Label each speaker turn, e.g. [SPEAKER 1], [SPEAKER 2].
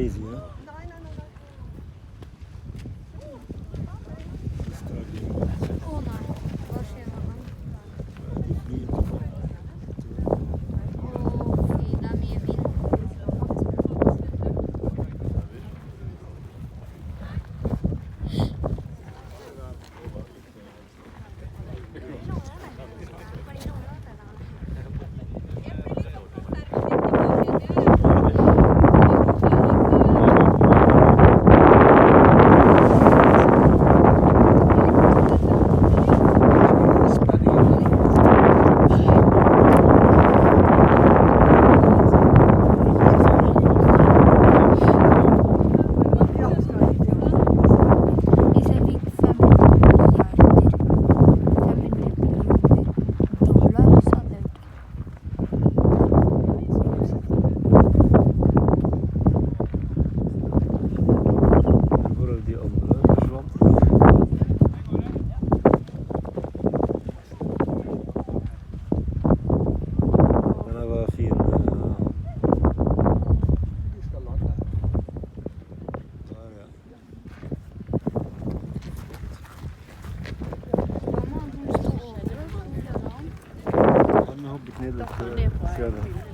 [SPEAKER 1] crazy, huh?
[SPEAKER 2] Oh my, wat is er aan?
[SPEAKER 1] Die vliegt.
[SPEAKER 2] Oh, okay, da mir bin. Is evig 500 milliarder sa det.
[SPEAKER 1] En vooral die andere verzwant. Men det var fin. Der, ja.
[SPEAKER 2] Mamma, hun står over og soler da.
[SPEAKER 1] Han hoppet ned til sjøen.